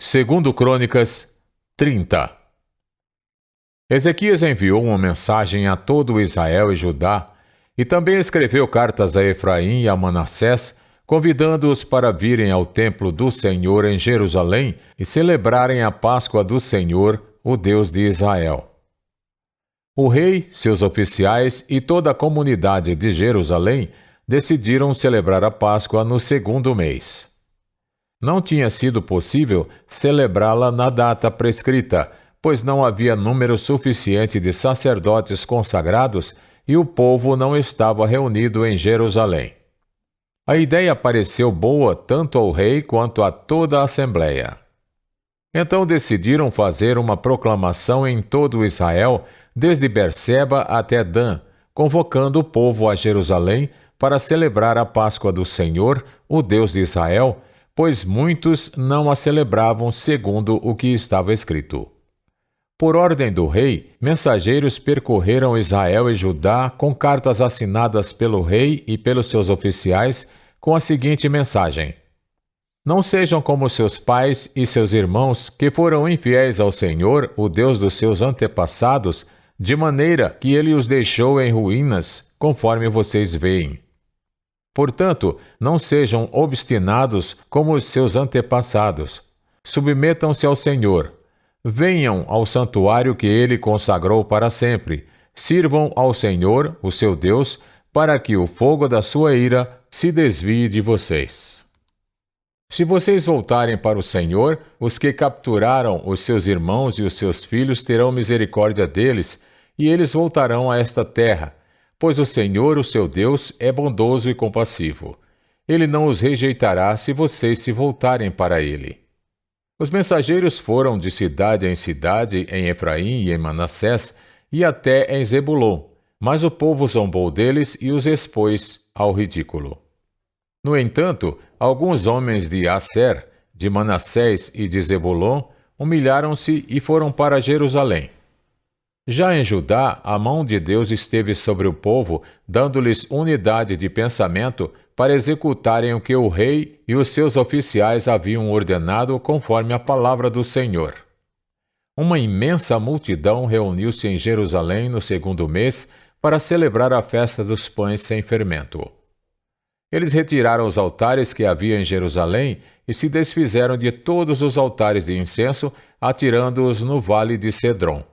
Segundo Crônicas 30. Ezequias enviou uma mensagem a todo Israel e Judá, e também escreveu cartas a Efraim e a Manassés, convidando-os para virem ao templo do Senhor em Jerusalém e celebrarem a Páscoa do Senhor, o Deus de Israel. O rei, seus oficiais e toda a comunidade de Jerusalém decidiram celebrar a Páscoa no segundo mês. Não tinha sido possível celebrá-la na data prescrita, pois não havia número suficiente de sacerdotes consagrados e o povo não estava reunido em Jerusalém. A ideia pareceu boa tanto ao rei quanto a toda a assembleia. Então decidiram fazer uma proclamação em todo Israel, desde Berseba até Dan, convocando o povo a Jerusalém para celebrar a Páscoa do Senhor, o Deus de Israel, pois muitos não a celebravam segundo o que estava escrito. Por ordem do rei, mensageiros percorreram Israel e Judá com cartas assinadas pelo rei e pelos seus oficiais, com a seguinte mensagem: Não sejam como seus pais e seus irmãos, que foram infiéis ao Senhor, o Deus dos seus antepassados, de maneira que ele os deixou em ruínas, conforme vocês veem. Portanto, não sejam obstinados como os seus antepassados. Submetam-se ao Senhor. Venham ao santuário que ele consagrou para sempre. Sirvam ao Senhor, o seu Deus, para que o fogo da sua ira se desvie de vocês. Se vocês voltarem para o Senhor, os que capturaram os seus irmãos e os seus filhos terão misericórdia deles, e eles voltarão a esta terra, pois o Senhor, o seu Deus, é bondoso e compassivo. Ele não os rejeitará se vocês se voltarem para ele. Os mensageiros foram de cidade em cidade, em Efraim e em Manassés, e até em Zebulon, mas o povo zombou deles e os expôs ao ridículo. No entanto, alguns homens de Asser, de Manassés e de Zebulon humilharam-se e foram para Jerusalém. Já em Judá, a mão de Deus esteve sobre o povo, dando-lhes unidade de pensamento para executarem o que o rei e os seus oficiais haviam ordenado conforme a palavra do Senhor. Uma imensa multidão reuniu-se em Jerusalém no segundo mês para celebrar a festa dos pães sem fermento. Eles retiraram os altares que havia em Jerusalém e se desfizeram de todos os altares de incenso, atirando-os no vale de Cedron.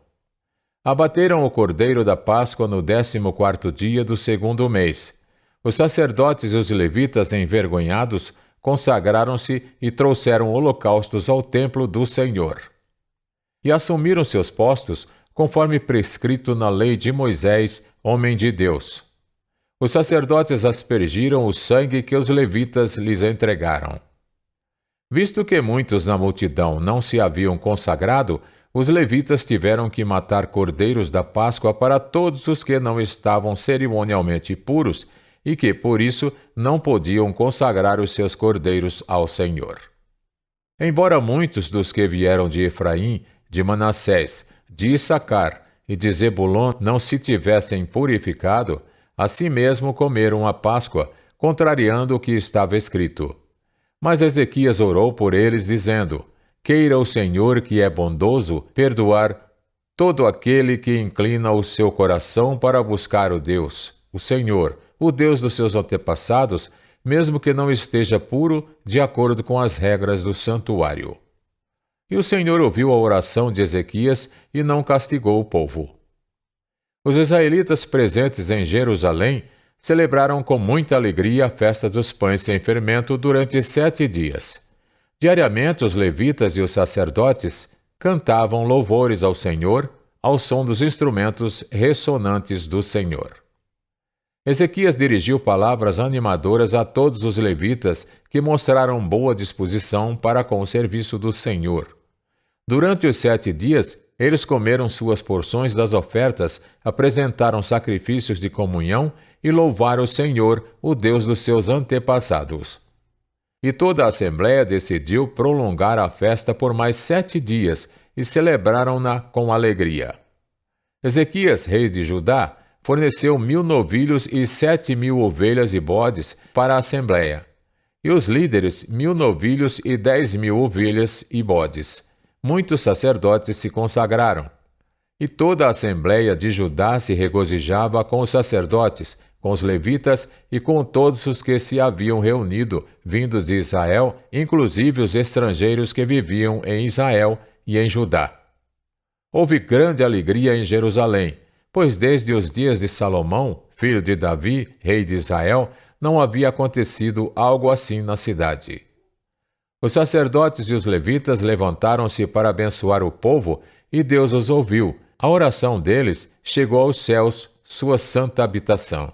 Abateram o cordeiro da Páscoa no 14º dia do segundo mês. Os sacerdotes e os levitas, envergonhados, consagraram-se e trouxeram holocaustos ao templo do Senhor. E assumiram seus postos, conforme prescrito na lei de Moisés, homem de Deus. Os sacerdotes aspergiram o sangue que os levitas lhes entregaram. Visto que muitos na multidão não se haviam consagrado, os levitas tiveram que matar cordeiros da Páscoa para todos os que não estavam cerimonialmente puros e que, por isso, não podiam consagrar os seus cordeiros ao Senhor. Embora muitos dos que vieram de Efraim, de Manassés, de Issacar e de Zebulon não se tivessem purificado, assim mesmo comeram a Páscoa, contrariando o que estava escrito. Mas Ezequias orou por eles, dizendo: Queira o Senhor, que é bondoso, perdoar todo aquele que inclina o seu coração para buscar o Deus, o Senhor, o Deus dos seus antepassados, mesmo que não esteja puro de acordo com as regras do santuário. E o Senhor ouviu a oração de Ezequias e não castigou o povo. Os israelitas presentes em Jerusalém celebraram com muita alegria a festa dos pães sem fermento durante 7 dias. Diariamente, os levitas e os sacerdotes cantavam louvores ao Senhor ao som dos instrumentos ressonantes do Senhor. Ezequias dirigiu palavras animadoras a todos os levitas que mostraram boa disposição para com o serviço do Senhor. Durante os 7 dias, eles comeram suas porções das ofertas, apresentaram sacrifícios de comunhão e louvaram o Senhor, o Deus dos seus antepassados. E toda a Assembleia decidiu prolongar a festa por mais 7 dias e celebraram-na com alegria. Ezequias, rei de Judá, forneceu 1000 novilhos e 7.000 ovelhas e bodes para a Assembleia. e os líderes 1.000 novilhos e 10.000 ovelhas e bodes. Muitos sacerdotes se consagraram. E toda a assembleia de Judá se regozijava com os sacerdotes, com os levitas e com todos os que se haviam reunido, vindos de Israel, inclusive os estrangeiros que viviam em Israel e em Judá. Houve grande alegria em Jerusalém, pois desde os dias de Salomão, filho de Davi, rei de Israel, não havia acontecido algo assim na cidade. Os sacerdotes e os levitas levantaram-se para abençoar o povo, e Deus os ouviu. A oração deles chegou aos céus, sua santa habitação.